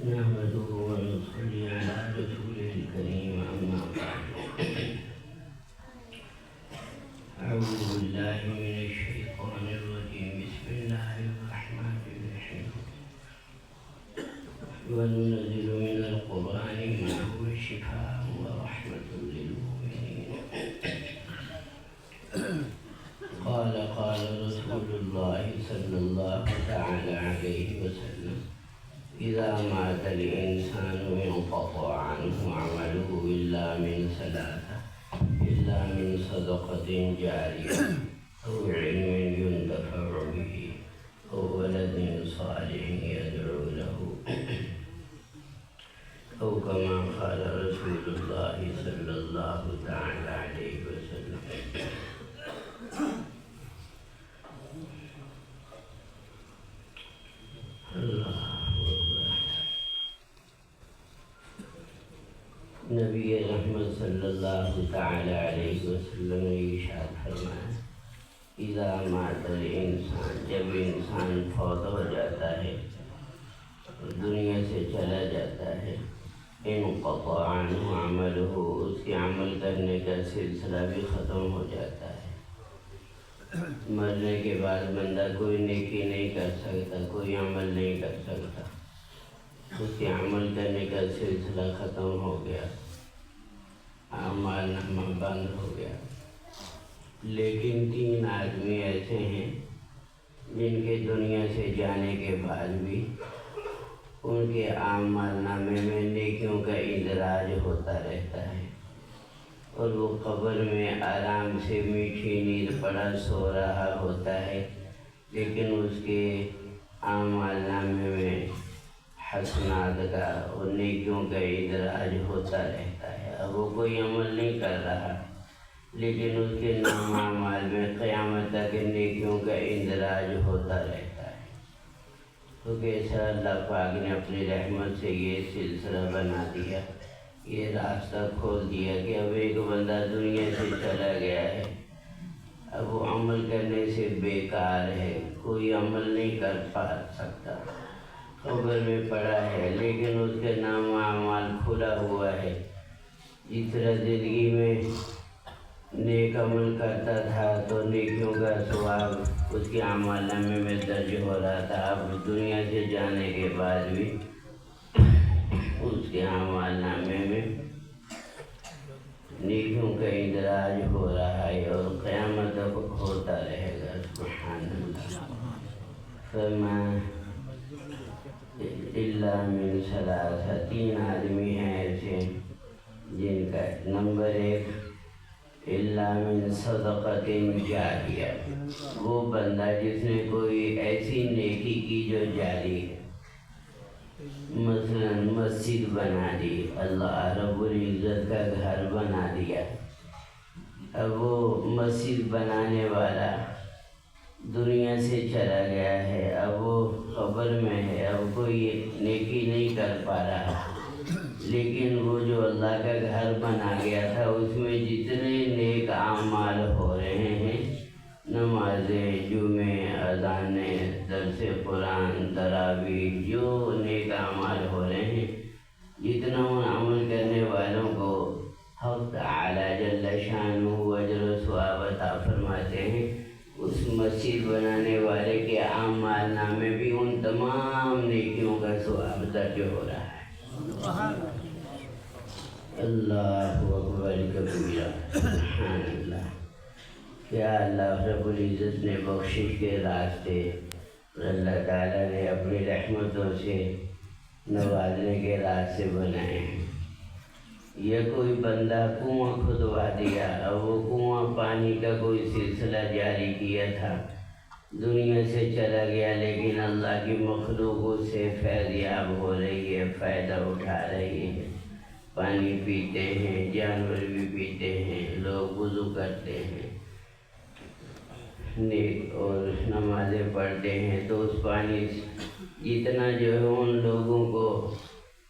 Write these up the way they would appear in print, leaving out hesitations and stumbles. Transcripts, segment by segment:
نحمده ونصلي على رسوله الكريم أما بعد أعوذ بالله من الشيطان الرجيم بسم الله الرحمن الرحيم وننزل من القرآن ما هو شفاء ورحمة للمؤمنين قال رسول الله صلى الله تعالى عليه وسلم إذا مات الإنسان انقطع عنه عمله إلا من ثلاثة إلا من صدقة جارية أو علم ينتفع به أو ولد صالح يدعو له أو كما قال رسول الله صلى الله تعالى عليه وسلم نبی رحمت صلی اللہ تعالی علیہ وسلم نے ارشاد فرمایا اذا مات الانسان، جب انسان فوت ہو جاتا ہے، دنیا سے چلا جاتا ہے، انقطع عنہ عملہ، اس کے عمل کرنے کا سلسلہ بھی ختم ہو جاتا ہے۔ مرنے کے بعد بندہ کوئی نیکی نہیں کر سکتا، کوئی عمل نہیں کر سکتا، اس کے عمل کرنے کا سلسلہ ختم ہو گیا، اعمال نامہ بند ہو گیا۔ لیکن 3 آدمی ایسے ہیں جن کے دنیا سے جانے کے بعد بھی ان کے اعمال نامے میں نیکیوں کا اندراج ہوتا رہتا ہے، اور وہ قبر میں آرام سے میٹھی نیند پڑا سو رہا ہوتا ہے، لیکن اس کے اعمال نامے میں حسنات کا اور نیکیوں کا اندراج ہوتا رہتا ہے۔ اب وہ کوئی عمل نہیں کر رہا، لیکن اس کے نام اعمال میں قیامت تک نیکیوں کا اندراج ہوتا رہتا ہے۔ تو کیسا اللہ پاک نے اپنی رحمت سے یہ سلسلہ بنا دیا، یہ راستہ کھول دیا کہ اب ایک بندہ دنیا سے چلا گیا ہے، اب وہ عمل کرنے سے بیکار ہے، کوئی عمل نہیں کر پا سکتا، قبر میں پڑا ہے، لیکن اس کے نام اعمال کھلا ہوا ہے۔ جس طرح زندگی میں نیک عمل کرتا تھا تو نیکیوں کا ثواب اس کے اعمال نامے میں درج ہو رہا تھا، اب دنیا سے جانے کے بعد بھی اس کے اعمال نامے میں نیکیوں کا اندراج ہو رہا ہے اور قیامت تک ہوتا رہے گا۔ سبحان اللہ۔ فرمایا الا من ثلاثہ، 3 آدمی ہیں ایسے جن کا نمبر 1 الا من صدقۃ جاریہ، وہ بندہ جس نے کوئی ایسی نیکی کی جو جاری ہے، مثلا مسجد بنا دی، اللہ رب العزت کا گھر بنا دیا، اب وہ مسجد بنانے والا دنیا سے چلا گیا ہے، اب وہ قبر میں ہے، اب کوئی نیکی نہیں کر پا رہا، لیکن وہ جو اللہ کا گھر بنا گیا تھا اس میں جتنے نیک اعمال ہو رہے ہیں، نمازیں، جمعے، اذانیں، درس قرآن، تراویح، جو نیک اعمال ہو رہے ہیں، جتنا ان عمل کرنے والوں کو حق تعالی جل شانہ اجر و ثواب عطا فرماتے ہیں، اس مسجد بنانے والے کے اعمال نامے بھی ان تمام نیکیوں کا ثواب درج ہو رہا ہے۔ اللہ اکبر کبیرہ، سبحان اللہ۔ کیا اللہ رب العزت نے بخشش کے راستے اور اللہ تعالیٰ نے اپنی رحمتوں سے نوازنے کے راستے بنائے ہیں۔ یہ کوئی بندہ کنواں کھدوا دیا، اور وہ کنواں پانی کا کوئی سلسلہ جاری کیا تھا، دنیا سے چلا گیا، لیکن اللہ کی مخلوق اس سے فیضیاب ہو رہی ہے، فائدہ اٹھا رہی ہے، پانی پیتے ہیں، جانور بھی پیتے ہیں، لوگ وضو کرتے ہیں نیک اور نمازیں پڑھتے ہیں، تو اس پانی جتنا جو ہے ان لوگوں کو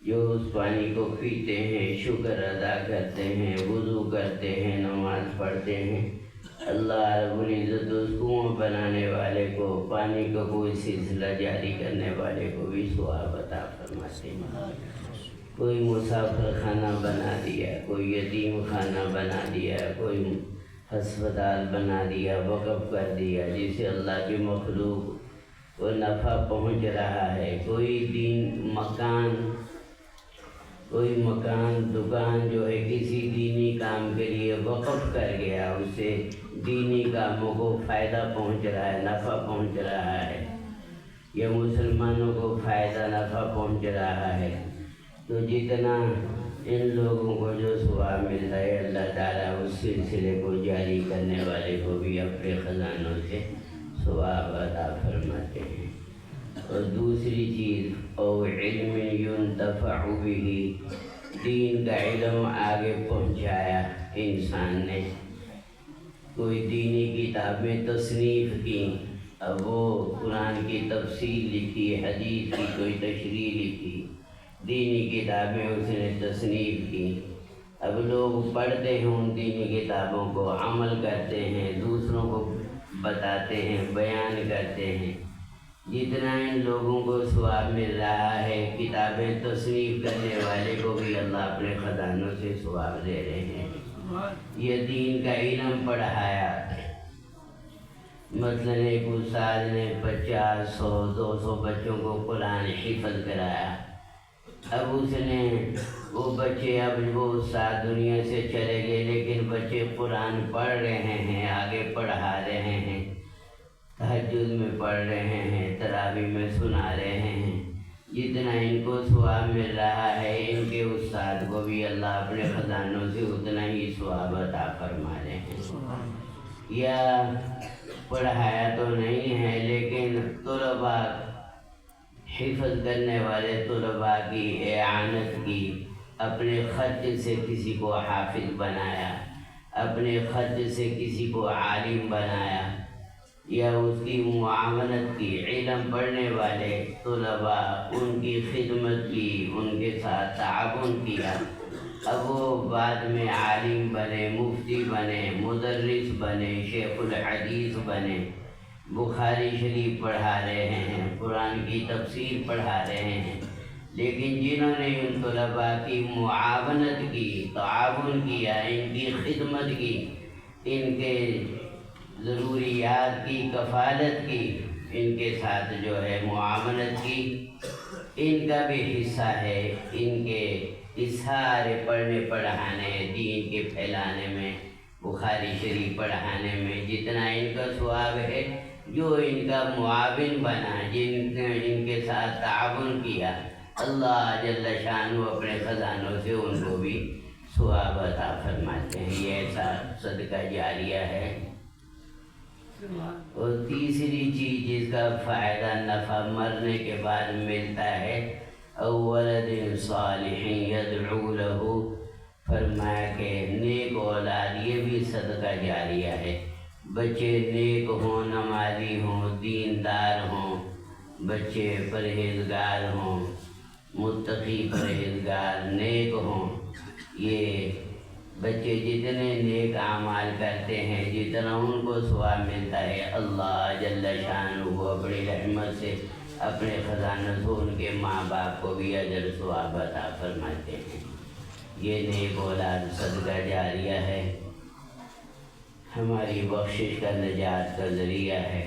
جو اس پانی کو پیتے ہیں شکر ادا کرتے ہیں، وضو کرتے ہیں، نماز پڑھتے ہیں، اللہ رب العزت اس کنواں بنانے والے کو، پانی کا کوئی سلسلہ جاری کرنے والے کو بھی ثواب عطا فرماتے ہیں۔ کوئی مسافر خانہ بنا دیا، کوئی یتیم خانہ بنا دیا، کوئی ہسپتال بنا دیا، وقف کر دیا، جس سے اللہ کی مخلوق کو نفع پہنچ رہا ہے۔ کوئی مکان دکان جو ہے کسی دینی کام کے لیے وقف کر گیا، اس سے دینی کاموں کو فائدہ پہنچ رہا ہے، نفع پہنچ رہا ہے، یا مسلمانوں کو فائدہ نفع پہنچ رہا ہے، تو جتنا ان لوگوں کو جو ثواب مل رہا ہے، اللہ تعالیٰ اس سلسلے کو جاری کرنے والے کو بھی اپنے خزانوں سے ثواب عطا فرماتے ہیں۔ اور دوسری چیز، او علم ينتفع به، دین کا علم آگے پہنچایا انسان نے، کوئی دینی کتابیں تصنیف کی، اب وہ قرآن کی تفسیر لکھی، حدیث کی کوئی تشریح لکھی، دینی کتابیں اس نے تصنیف کی، اب لوگ پڑھتے ہیں ان دینی کتابوں کو، عمل کرتے ہیں، دوسروں کو بتاتے ہیں، بیان کرتے ہیں۔ جتنا ان لوگوں کو ثواب مل رہا ہے، کتابیں تصنیف کرنے والے کو بھی اللہ اپنے خزانوں سے ثواب دے رہے ہیں۔ یہ دین کا علم پڑھایا، مثلاً ایک استاد نے 50، 100، 200 بچوں کو قرآن حفظ کرایا، اب اس نے وہ بچے، اب وہ استاد دنیا سے چلے گئے، لیکن بچے قرآن پڑھ رہے ہیں، آگے پڑھا رہے ہیں، تہجد میں پڑھ رہے ہیں، تراویح میں سنا رہے ہیں۔ جتنا ان کو ثواب مل رہا ہے، ان کے استاد کو بھی اللہ اپنے خزانوں سے اتنا ہی ثواب عطا فرما رہے ہیں۔ یا پڑھایا تو نہیں ہے، لیکن طلباء، حفظ کرنے والے طلباء کی اعانت کی، اپنے خرچ سے کسی کو حافظ بنایا، اپنے خرچ سے کسی کو عالم بنایا، یا اس کی معاونت کی، علم پڑھنے والے طلباء ان کی خدمت کی، ان کے ساتھ تعاون کیا، اب وہ بعد میں عالم بنے، مفتی بنے، مدرس بنے، شیخ الحدیث بنے، بخاری شریف پڑھا رہے ہیں، قرآن کی تفسیر پڑھا رہے ہیں۔ لیکن جنہوں نے ان طلباء کی معاونت کی، تعاون کیا، ان کی خدمت کی، ان کے ضروریات کی کفالت کی، ان کے ساتھ جو ہے معاونت کی، ان کا بھی حصہ ہے، ان کے اس سارے پڑھنے پڑھانے، دین کے پھیلانے میں، بخاری شریف پڑھانے میں جتنا ان کا ثواب ہے، جو ان کا معاون بنا، جن نے ان کے ساتھ تعاون کیا، اللہ جل شانہ اپنے خزانوں سے ان کو بھی ثواب عطا فرماتے ہیں۔ یہ ایسا صدقہ جاریہ ہے۔ اور تیسری چیز جس کا فائدہ نفع مرنے کے بعد ملتا ہے، ولد صالح یدعو لہ، فرمایا کہ نیک اولاد یہ بھی صدقہ جاریہ ہے۔ بچے نیک ہوں، نمازی ہوں، دیندار ہوں، بچے پرہیزگار ہوں، متقی پرہیزگار نیک ہوں، یہ بچے جتنے نیک اعمال کرتے ہیں، جتنا ان کو ثواب ملتا ہے، اللہ جل شانہ وہ اپنی رحمت سے، اپنے خزانوں سے ان کے ماں باپ کو بھی اجر ثواب عطا فرماتے ہیں۔ یہ نیک اولاد صدقہ جاریہ ہے، ہماری بخشش کا، نجات کا ذریعہ ہے۔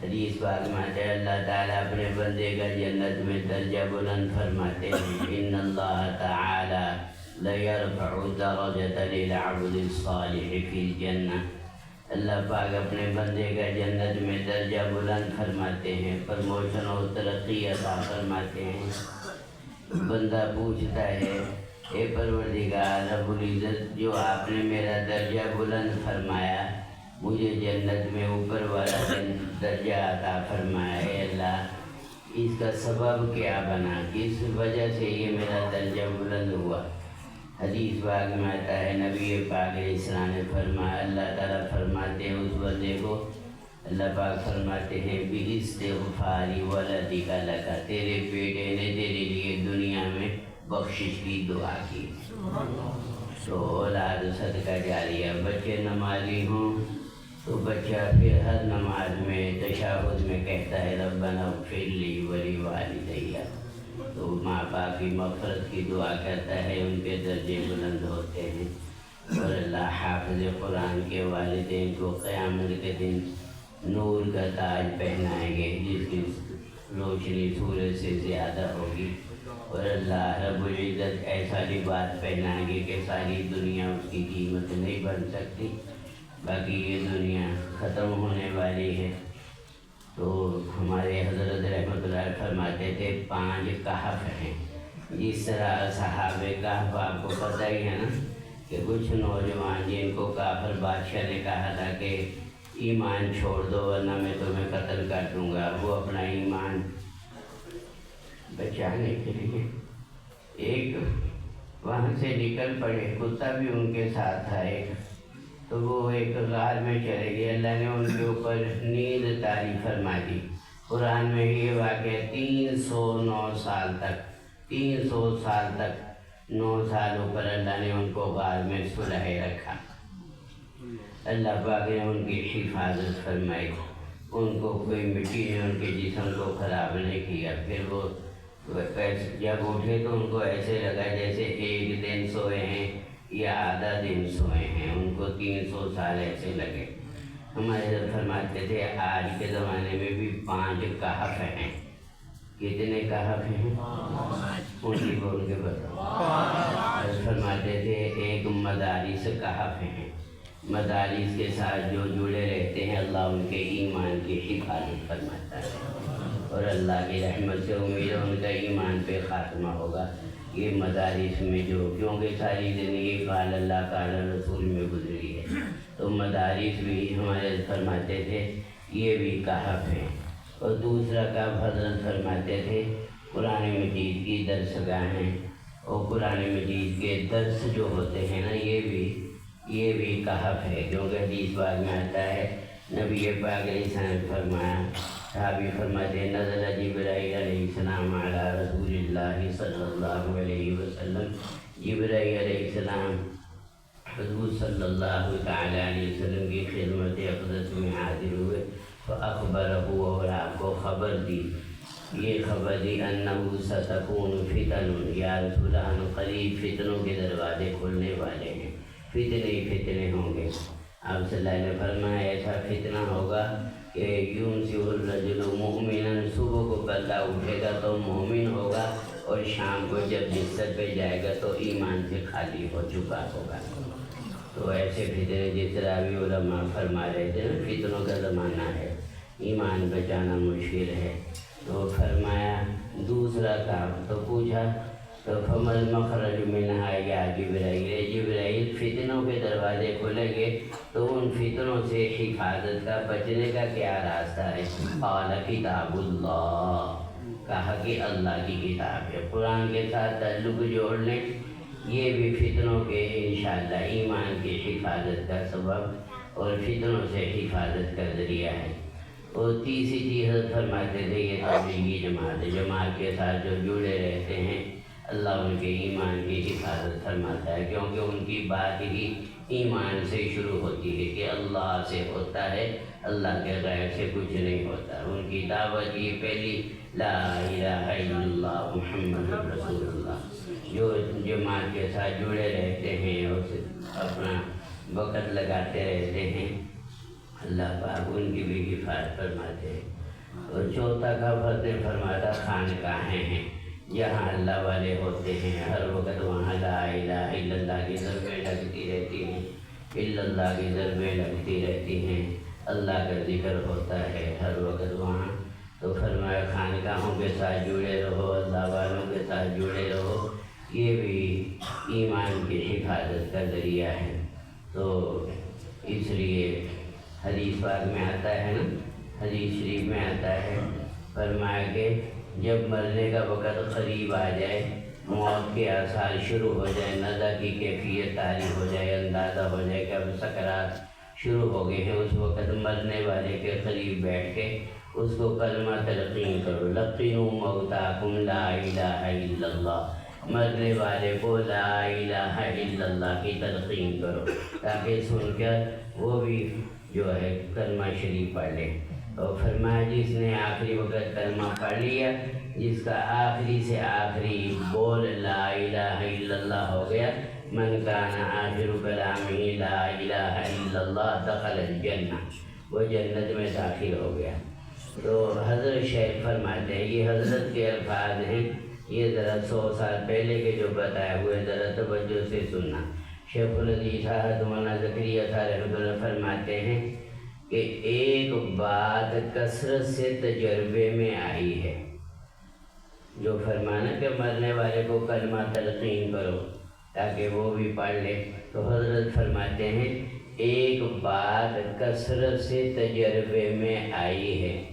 حدیث پاک میں آتا ہے، اللہ تعالیٰ اپنے بندے کا جنت میں درجہ بلند فرماتے ہیں۔ ان اللہ تعالی لَيَرْفَعُ الدَّرَجَةَ لِلْعَبْدِ الصَّالِحِ فِي الْجَنَّةِ، اللہ پاک اپنے بندے کا جنت میں درجہ بلند فرماتے ہیں، پرموشن اور ترقی عطا فرماتے ہیں۔ بندہ پوچھتا ہے، اے پروردگار رب العزت، جو آپ نے میرا درجہ بلند فرمایا، مجھے جنت میں اوپر والا درجہ عطا فرمایا، اے اللہ اس کا سبب کیا بنا، کس وجہ سے یہ میرا درجہ بلند ہوا؟ حدیث پاک میں آتا ہے، نبی پاک علیہ السلام نے فرمایا، اللہ تعالیٰ فرماتے ہیں اس بندے کو، اللہ پاک فرماتے ہیں بِاِسْتِغْفَارِ وَلَدِكَ لَكَ، تیرے بیٹے نے تیرے لیے دنیا میں بخشش کی دعا کی۔ تو اولاد صدقہ جاریہ، بچے نمازی ہوں تو بچہ پھر ہر نماز میں تشہد میں کہتا ہے ربنا اغفر لی ولی والدیہ، تو ماں باپ کی مغفرت کی دعا کرتا ہے، ان کے درجے بلند ہوتے ہیں۔ اور اللہ حافظ قرآن کے والدین کو قیامت کے دن نور کا تاج پہنائیں گے، جس کی روشنی سورج سے زیادہ ہوگی، اور اللہ رب العزت ایسا لباس پہنائیں گے کہ ساری دنیا اس کی قیمت نہیں بن سکتی، باقی یہ دنیا ختم ہونے والی ہے۔ تو ہمارے حضرت رحمۃ اللہ فرماتے تھے 5 کہف ہیں، جس طرح صحابہ کہف آپ کو پتہ ہی ہے نا کہ کچھ نوجوان جن کو کافر بادشاہ نے کہا تھا کہ ایمان چھوڑ دو ورنہ میں تمہیں قتل کر دوں گا، وہ اپنا ایمان بچانے کے لیے ایک وہاں سے نکل پڑے، کتا بھی ان کے ساتھ تھا ایک، تو وہ ایک غار میں چلے گئے، اللہ نے ان کے اوپر نیند طاری فرما دی۔ قرآن میں یہ واقعہ 309 سال تک 9 سالوں پر اللہ نے ان کو غار میں سلائے رکھا، اللہ پاک نے ان کی حفاظت فرمائی، ان کو کوئی مٹی نے ان کے جسم کو خراب نہیں کیا۔ پھر وہ جب اٹھے تو ان کو ایسے لگا جیسے 1 دن سوئے ہیں یا آدھا دن سوئے ہیں، ان کو 300 سال ایسے لگے۔ ہمارے حضرت فرماتے تھے آج کے زمانے میں بھی 5 کہف ہیں۔ کتنے کہف ہیں؟ ان کی بول کے بتاؤ۔ فرماتے تھے ایک مدارس کہف ہیں، مدارس کے ساتھ جو جڑے رہتے ہیں اللہ ان کے ایمان کی حفاظت فرماتا ہے، اور اللہ کی رحمت سے امید ہے ان کا ایمان پہ خاتمہ ہوگا۔ یہ مدارس میں جو کیونکہ ساری زندگی قال اللہ قال رسول میں گزری ہے، تو مدارس بھی ہمارے فرماتے تھے یہ بھی کہف ہیں۔ اور دوسرا کہف حضرت فرماتے تھے قرآن مجید کی درسگاہیں، اور قرآن مجید کے درس جو ہوتے ہیں نا یہ بھی کہف ہے، کیونکہ حدیث پاک میں آتا ہے نبی پاک علیہ السلام فرمایا، صحابی فرماتے ہیں نزل جبرائیل علیہ السلام علی رسول اللہ صلی اللہ علیہ وسلم، جبرائیل علیہ السلام حضور صلی اللہ تعالیٰ علیہ وسلم کی خدمت اقدس میں حاضر ہوئے، فاخبرہ، اور آپ کو خبر دی، یہ خبر دی انہ ستکون فتن، یا رسول اللہ قریب فتنوں کے دروازے کھلنے والے ہیں، فتنے ہوں گے۔ آپ صلی اللہ علیہ وسلم فرمایا ایسا فتنہ ہوگا کہ یمسی الرجل مؤمنا، صبح کو بندہ اٹھے گا تو مومن ہوگا، اور شام کو جب بستر پہ جائے گا تو ایمان سے خالی ہو چکا ہوگا۔ تو ایسے فتنے جس طرح بھی علماء فرما رہے تھے نا فتنوں کا زمانہ ہے، ایمان بچانا مشکل ہے۔ تو فرمایا دوسرا کام، تو پوچھا تو فمل مخرج منہا یا جبرائیل، جبرائیل فتنوں کے دروازے کھلیں گے تو ان فتنوں سے حفاظت کا بچنے کا کیا راستہ ہے؟ قال کتاب اللہ، کہا کہ اللہ کی کتاب ہے، قرآن کے ساتھ تعلق جوڑ لیں، یہ بھی فتنوں کے انشاءاللہ ایمان کی حفاظت کا سبب اور فتنوں سے حفاظت کا ذریعہ ہے۔ اور تیسری چیز فرماتے تھے یہ تبلیغی جماعت ہے، جماعت کے ساتھ جو جڑے رہتے ہیں اللہ ان کے ایمان کی حفاظت فرماتا ہے، کیونکہ ان کی بات ہی ایمان سے شروع ہوتی ہے کہ اللہ سے ہوتا ہے، اللہ کے غیر سے کچھ نہیں ہوتا۔ ان کی دعوت یہ پہلی لا الہ الا اللہ محمد رسول اللہ، جو جماعت کے ساتھ جڑے رہتے ہیں اور اپنا وقت لگاتے رہتے ہیں، اللہ پاک ان کی بھی حفاظت فرماتے ہیں۔ اور چوتھا کا فرد فرماتا خانقاہیں ہیں، جہاں اللہ والے ہوتے ہیں، ہر وقت وہاں لا الہ الا اللہ کی ضربیں لگتی رہتی ہیں، الا اللہ کی ضربیں لگتی رہتی ہیں، اللہ کا ذکر ہوتا ہے ہر وقت وہاں۔ تو فرمایا خانقاہوں کے ساتھ جڑے رہو، اللہ والوں کے ساتھ جڑے رہو، یہ بھی ایمان کی حفاظت کا ذریعہ ہے۔ تو اس لیے حدیث پاک میں آتا ہے نا، حدیث شریف میں آتا ہے، فرمایا کہ جب مرنے کا وقت قریب آ جائے، موت کے آثار شروع ہو جائے، نزع کی کیفیت طاری ہو جائے، اندازہ ہو جائے کہ اب سکرات شروع ہو گئے ہیں، اس وقت مرنے والے کے قریب بیٹھ کے اس کو کلمہ تلقین کرو، لقنوا موتاکم لا الہ الا اللہ، مرنے والے کو لا الہ الا اللہ کی تلقین کرو تاکہ سن کر وہ بھی جو ہے کلمہ شریف پڑھ لے۔ اور فرمایا جس نے آخری وقت کلمہ پڑھ لیا، جس کا آخری سے آخری بول لا الہ الا اللہ ہو گیا، من کان آخر کلامہ لا الہ الا اللہ دخل الجنہ، وہ جنت میں داخل ہو گیا۔ تو حضرت شیخ فرماتے ہیں، یہ حضرت کے الفاظ ہیں، یہ ذرا 100 سال پہلے کے جو بتائے ہوئے ذرا توجہ سے سننا۔ شیخ الحدیث حضرت مولانا زکریا صاحب رحمۃ اللہ فرماتے ہیں کہ ایک بات کثرت سے تجربے میں آئی ہے، جو فرمانا کہ مرنے والے کو کلمہ تلقین کرو تاکہ وہ بھی پڑھ لے، تو حضرت فرماتے ہیں ایک بات کثرت سے تجربے میں آئی ہے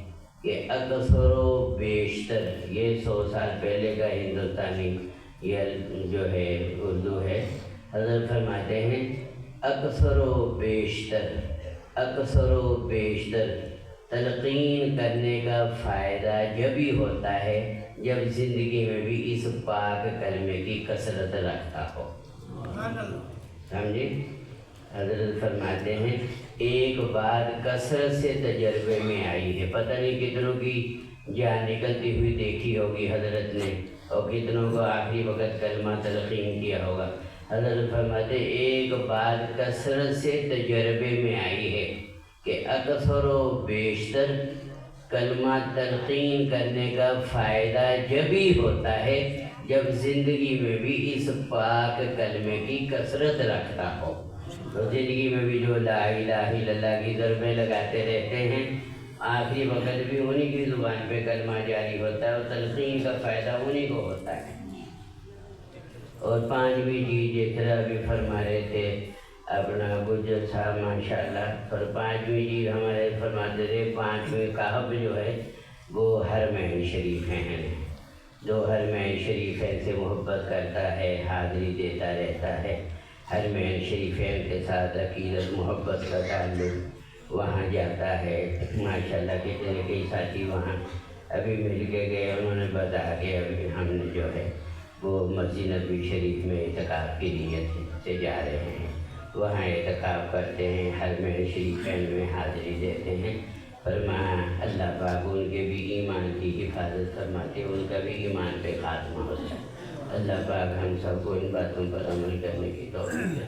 کہ اکثر و بیشتر، یہ 100 سال پہلے کا ہندوستانی یہ جو ہے اردو ہے، حضرت فرماتے ہیں اکثر و بیشتر تلقین کرنے کا فائدہ جب ہی ہوتا ہے جب زندگی میں بھی اس پاک کلمے کی کثرت رکھتا ہو۔ سمجھے؟ حضرت فرماتے ہیں ایک بات کثرت سے تجربے میں آئی ہے، پتہ نہیں کتنوں کی جان نکلتی ہوئی دیکھی ہوگی حضرت نے، اور کتنوں کو آخری وقت کلمہ تلقین کیا ہوگا۔ حضرت فرماتے ایک بات کثرت سے تجربے میں آئی ہے کہ اکثر و بیشتر کلمہ تلقین کرنے کا فائدہ جب ہی ہوتا ہے جب زندگی میں بھی اس پاک کلمے کی کثرت رکھتا ہو۔ تو زندگی میں بھی جو لا الہ الا اللہ کی ضربیں لگاتے رہتے ہیں، آخری وقت بھی انہی کی زبان پہ کلمہ جاری ہوتا ہے اور تلقین کا فائدہ انہی کو ہوتا ہے۔ اور 5ویں چیز جس طرح بھی فرما رہے تھے اپنا گجر صاحب ماشاءاللہ، اور 5ویں چیز ہمارے فرماتے تھے 5ویں کہف جو ہے وہ حرمین شریفین ہیں، جو حرمین شریفین سے محبت کرتا ہے حاضری دیتا رہتا ہے، حرمین شریفین کے ساتھ عقیدت محبت کا تعلق، وہاں جاتا ہے ماشاءاللہ۔ کتنے کئی ساتھی وہاں ابھی مل کے گئے، انہوں نے بتایا کہ ابھی ہم نے جو ہے وہ مسجد نبوی شریف میں اعتکاف کی نیت سے جا رہے ہیں، وہاں اعتکاف کرتے ہیں، حرمین شریفین میں حاضری دیتے ہیں۔ فرمایا اللہ پاک ان کے بھی ایمان کی حفاظت فرماتے، ان کا بھی ایمان پہ خاتمہ ہوتا ہے۔ اللہ پاک ہم سب کو ان باتوں پر عمل کرنے کی توفیق دے۔